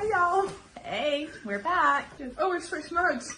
Hey y'all! Hey, we're back. Oh, we've switched modes.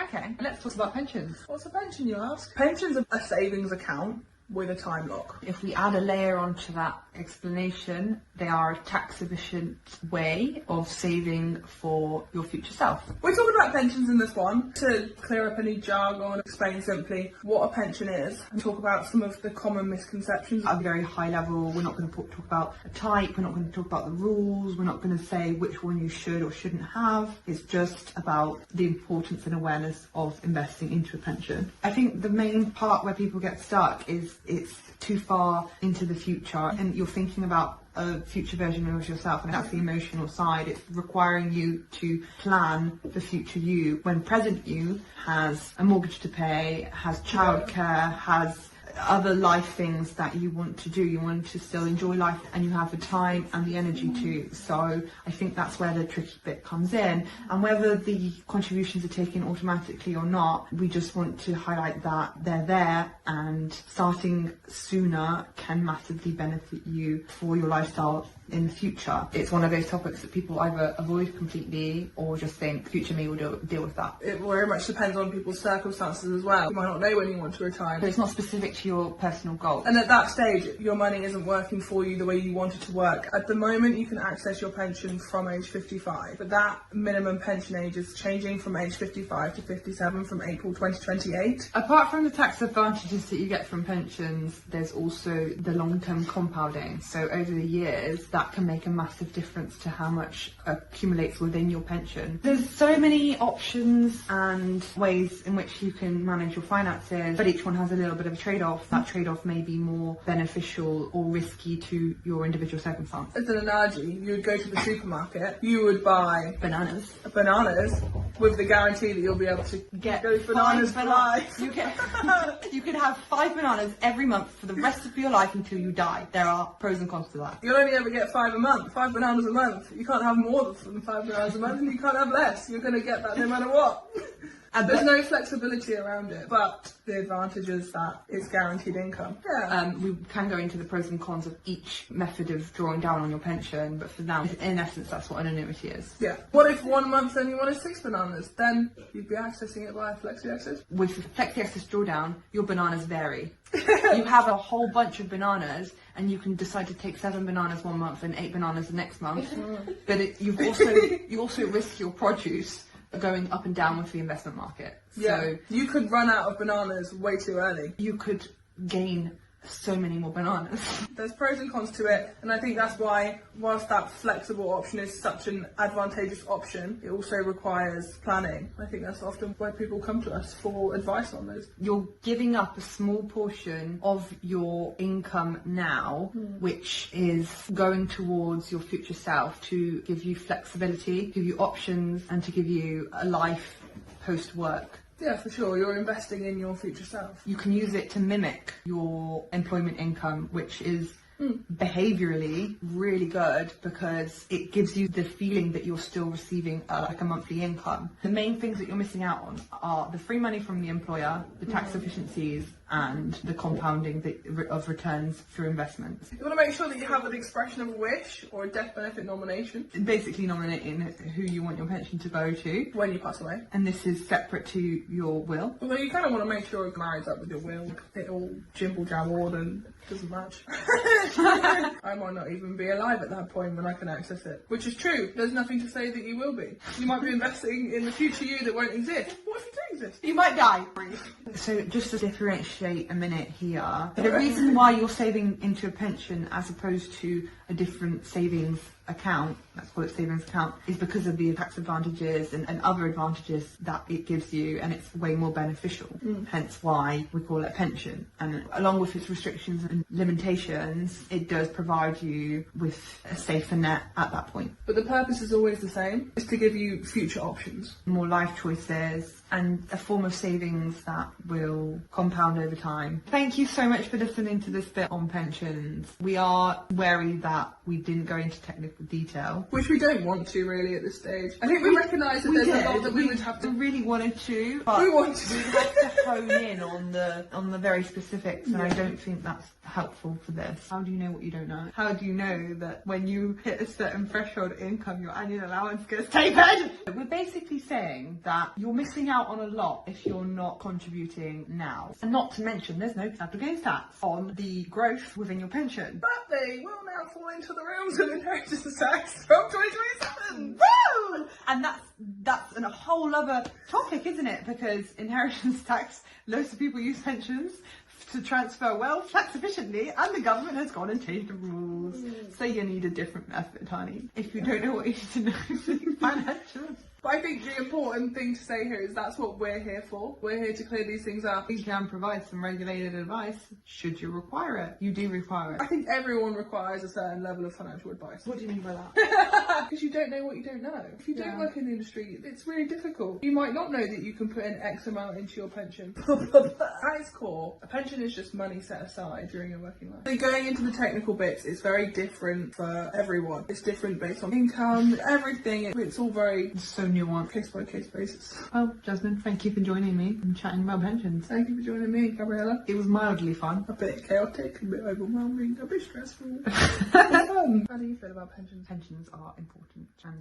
Okay, let's talk about pensions. What's a pension, you ask? Pension's a savings account with a time lock. If we add a layer onto that explanation, they are a tax efficient way of saving for your future self. We're talking about pensions in this one to clear up any jargon, explain simply what a pension is, and talk about some of the common misconceptions. At a very high level, we're not going to talk about a type, we're not going to talk about the rules, we're not going to say which one you should or shouldn't have. It's just about the importance and awareness of investing into a pension. I think the main part where people get stuck is it's too far into the future and you're thinking about a future version of yourself, and that's the emotional side. It's requiring you to plan the future you when present you has a mortgage to pay, has childcare, has other life things that you want to do. You want to still enjoy life and you have the time and the energy to. So I think that's where the tricky bit comes in, and whether the contributions are taken automatically or not, we just want to highlight that they're there, and starting sooner can massively benefit you for your lifestyle in the future. It's one of those topics that people either avoid completely or just think future me will deal with that. It very much depends on people's circumstances as well. You might not know when you want to retire. But it's not specific to your personal goal. And at that stage, your money isn't working for you the way you want it to work. At the moment, you can access your pension from age 55, but that minimum pension age is changing from age 55 to 57 from April 2028. Apart from the tax advantages that you get from pensions, there's also the long-term compounding. So over the years, that can make a massive difference to how much accumulates within your pension. There's so many options and ways in which you can manage your finances, but each one has a little bit of a trade-off. That trade-off may be more beneficial or risky to your individual circumstance. As an analogy, you would go to the supermarket, you would buy Bananas with the guarantee that you'll be able to get those bananas for life. You can have 5 bananas every month for the rest of your life until you die. There are pros and cons to that. You'll only ever get 5 a month, 5 bananas a month. You can't have more than 5 bananas a month, and you can't have less. You're going to get that no matter what. And there's no flexibility around it, but the advantage is that it's guaranteed income. Yeah. We can go into the pros and cons of each method of drawing down on your pension, but for now, in essence, that's what an annuity is. Yeah. What if 1 month then you wanted 6 bananas? Then you'd be accessing it via Flexi Access. With Flexi Access drawdown, your bananas vary. You have a whole bunch of bananas, and you can decide to take 7 bananas 1 month and 8 bananas the next month. But you also risk your produce going up and down with the investment market. Yeah. So you could run out of bananas way too early. you could gain so many more bananas. There's pros and cons to it, and I think that's why, whilst that flexible option is such an advantageous option, it also requires planning. I think that's often where people come to us for advice on those. You're giving up a small portion of your income now, which is going towards your future self to give you flexibility, give you options, and to give you a life post-work. Yeah, for sure. You're investing in your future self. You can use it to mimic your employment income, which is behaviourally really good because it gives you the feeling that you're still receiving like a monthly income. The main things that you're missing out on are the free money from the employer, the tax efficiencies, and the compounding of returns through investments. You want to make sure that you have an expression of a wish or a death benefit nomination. Basically nominating who you want your pension to go to When you pass away. and this is separate to your will. Although you kind of want to make sure it marries up with your will. It all jimble jabbled and doesn't match. I might not even be alive at that point when I can access it. Which is true. There's nothing to say that you will be. You might be investing in the future you that won't exist. What if you do exist? You might die. So just to differentiate a minute here, the reason why you're saving into a pension as opposed to a different savings account, let's call it savings account, is because of the tax advantages and other advantages that it gives you, and it's way more beneficial. Hence why we call it a pension. And along with its restrictions and limitations, it does provide you with a safer net at that point. But the purpose is always the same. It's to give you future options. More life choices and a form of savings that will compound over time. Thank you so much for listening to this bit on pensions. We are wary that we didn't go into technical detail. Which we don't want to really at this stage. I think we recognise that there's a lot that we would have to. We really wanted to, but We want to. we'd have to hone in on the very specifics, and I don't think that's helpful for this. How do you know what you don't know? How do you know that when you hit a certain threshold income, your annual allowance gets tapered? We're basically saying that you're missing out on a lot if you're not contributing now. And not to mention, there's no capital gains tax on the growth within your pension. But they will now fall into the realms of inheritance tax from 2027. Woo! And that's a whole other topic, isn't it? Because inheritance tax, loads of people use pensions to transfer wealth tax efficiently, and the government has gone and changed the rules. So you need a different method, honey. If you don't know what you need to know, financial. But I think the important thing to say here is that's what we're here for. We're here to clear these things up. We can provide some regulated advice should you require it. You do require I it. think everyone requires a certain level of financial advice. What do you mean by that? Because you don't know what you don't know. If you don't work in the industry, it's really difficult. You might not know that you can put in X amount into your pension. At its core, a pension is just money set aside during your working life. So going into the technical bits, it's very different for everyone. It's different based on income, everything. It's all very So nuanced. case by case basis. Well, Jasmine, thank you for joining me and chatting about pensions. Thank you for joining me, Gabriella. It was mildly fun. A bit chaotic, a bit overwhelming, a bit stressful. How do you feel about pensions? Pensions are important and